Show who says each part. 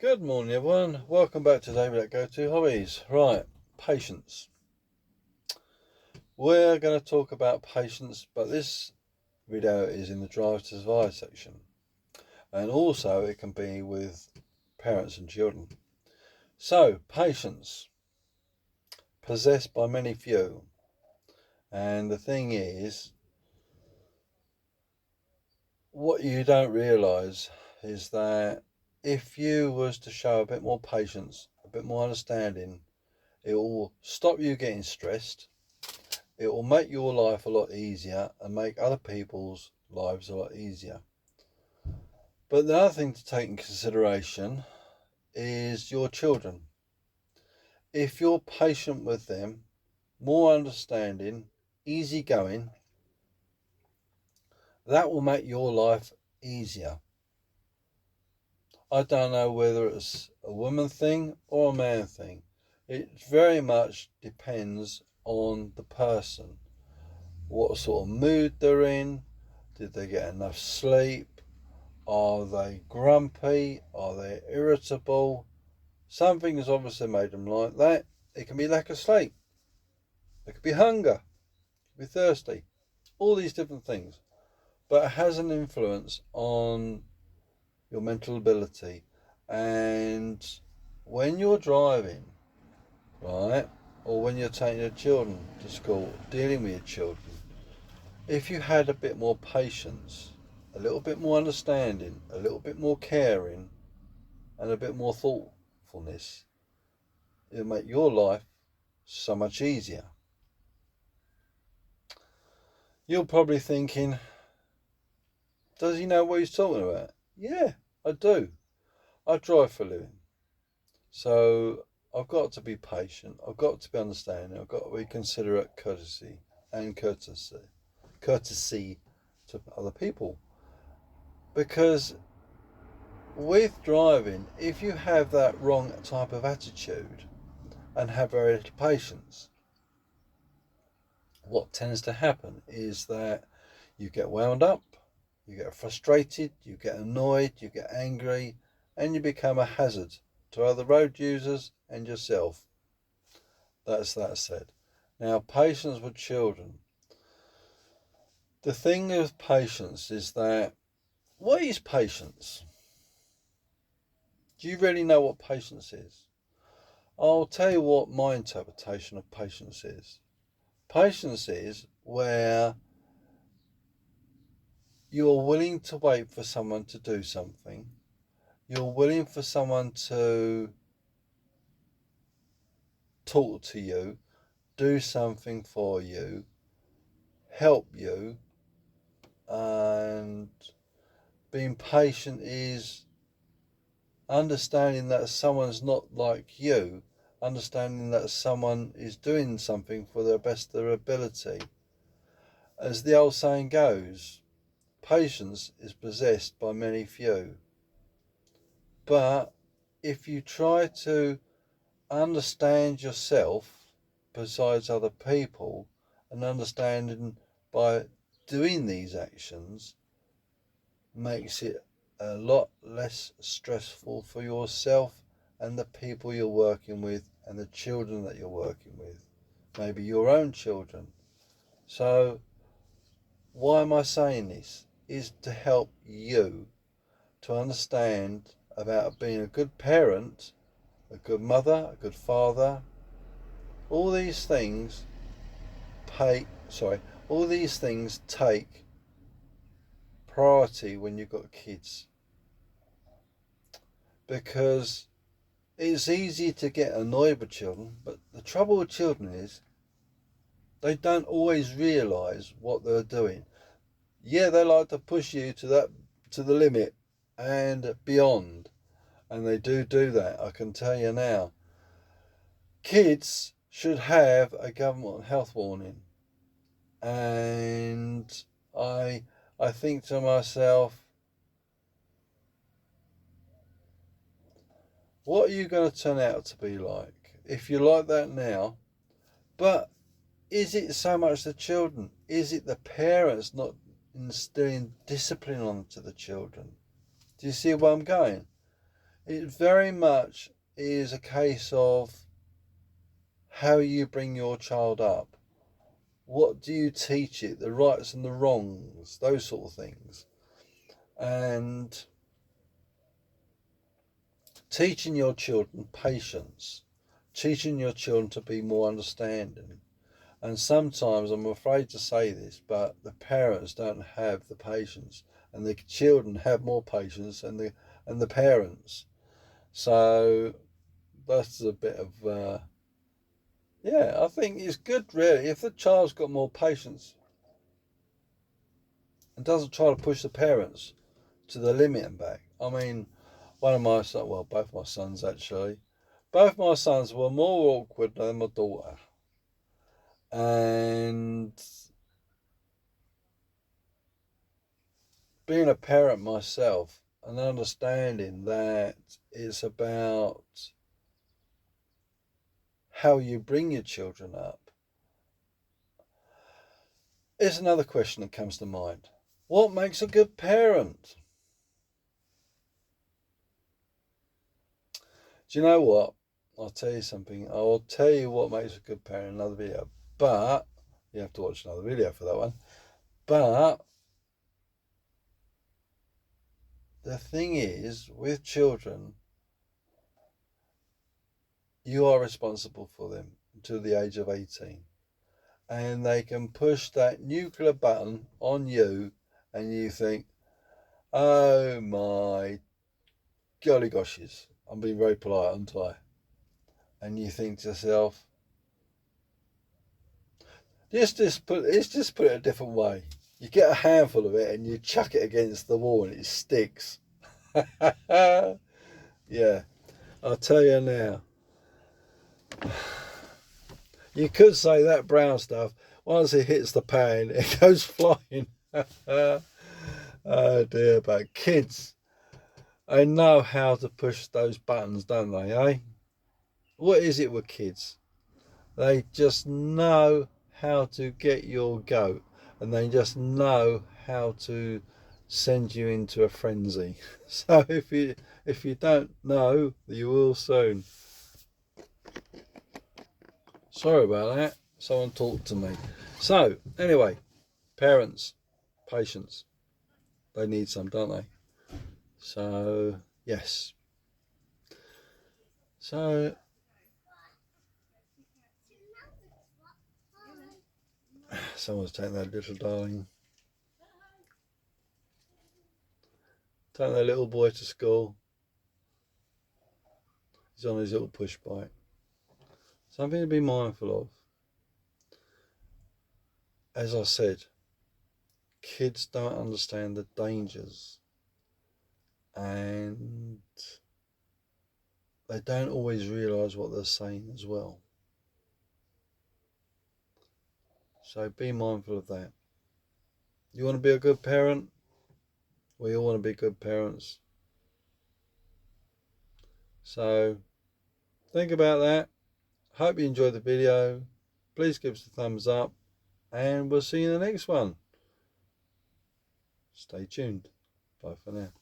Speaker 1: Good morning, everyone. Welcome back to David at Go To Hobbies. Right, patience. We're going to talk about patience, but this video is in the Drive to Survive section, and also it can be with parents and children. So, patience, possessed by many few, and the thing is, what you don't realise is that if you was to show a bit more patience, a bit more understanding, it will stop you getting stressed. It will make your life a lot easier and make other people's lives a lot easier. But the other thing to take in consideration is your children. If you're patient with them, more understanding, easygoing, that will make your life easier. I don't know whether it's a woman thing or a man thing. It very much depends on the person. What sort of mood they're in, did they get enough sleep, are they grumpy, are they irritable. Something has obviously made them like that. It can be lack of sleep, it could be hunger, it could be thirsty, all these different things. But it has an influence on your mental ability. And when you're driving, right, or when you're taking your children to school, dealing with your children, if you had a bit more patience, a little bit more understanding, a little bit more caring, and a bit more thoughtfulness, it'll make your life so much easier. You're probably thinking, does he know what he's talking about? Yeah, I do. I drive for a living. So I've got to be patient. I've got to be understanding. I've got to be considerate, courtesy to other people. Because with driving, if you have that wrong type of attitude and have very little patience, what tends to happen is that you get wound up, you get frustrated, you get annoyed, you get angry, and you become a hazard to other road users and yourself. That's that said. Now, patience with children. The thing with patience is that, what is patience? Do you really know what patience is? I'll tell you what my interpretation of patience is. Patience is where you're willing to wait for someone to do something. You're willing for someone to talk to you, do something for you, help you, and being patient is understanding that someone's not like you, understanding that someone is doing something for the best of their ability. As the old saying goes, patience is possessed by many few. But if you try to understand yourself besides other people, and understanding by doing these actions makes it a lot less stressful for yourself and the people you're working with and the children that you're working with, maybe your own children. So why am I saying this? Is to help you to understand about being a good parent, a good mother, a good father. All these things take priority when you've got kids, because it's easy to get annoyed with children, but the trouble with children is they don't always realise what they're doing. Yeah, they like to push you to the limit and beyond, and they do that, I can tell you now. Kids should have a government health warning, and I think to myself, what are you going to turn out to be like if you're like that now? But is it so much the children? Is it the parents not instilling discipline onto the children? Do you see where I'm going? It very much is a case of how you bring your child up. What do you teach it? The rights and the wrongs, those sort of things. And teaching your children patience, teaching your children to be more understanding. And sometimes, I'm afraid to say this, but the parents don't have the patience, and the children have more patience than the parents. So that's a bit of yeah. I think it's good, really, if the child's got more patience and doesn't try to push the parents to the limit and back. I mean, one of my sons, well, both my sons actually, both my sons were more awkward than my daughter, and being a parent myself and understanding that it's about how you bring your children up is another question that comes to mind. What makes a good parent? Do you know what? I'll tell you something. I'll tell you what makes a good parent in another video. But you have to watch another video for that one. But the thing is, with children, you are responsible for them until the age of 18. And they can push that nuclear button on you, and you think, oh my golly goshes, I'm being very polite, aren't I? And you think to yourself, let's just put it a different way. You get a handful of it and you chuck it against the wall and it sticks. Yeah, I'll tell you now. You could say that brown stuff, once it hits the pan, it goes flying. Oh dear, but kids, they know how to push those buttons, don't they, eh? What is it with kids? They just know how to get your goat, and they just know how to send you into a frenzy. So if you don't know, you will soon. Sorry about that. Someone talked to me. So anyway, parents, patience. They need some, don't they? So yes. So someone's taking their little darling, taking their little boy to school. He's on his little push bike. Something to be mindful of. As I said, kids don't understand the dangers, and they don't always realise what they're saying as well. So be mindful of that. You want to be a good parent? We all want to be good parents. So think about that. Hope you enjoyed the video. Please give us a thumbs up, and we'll see you in the next one. Stay tuned. Bye for now.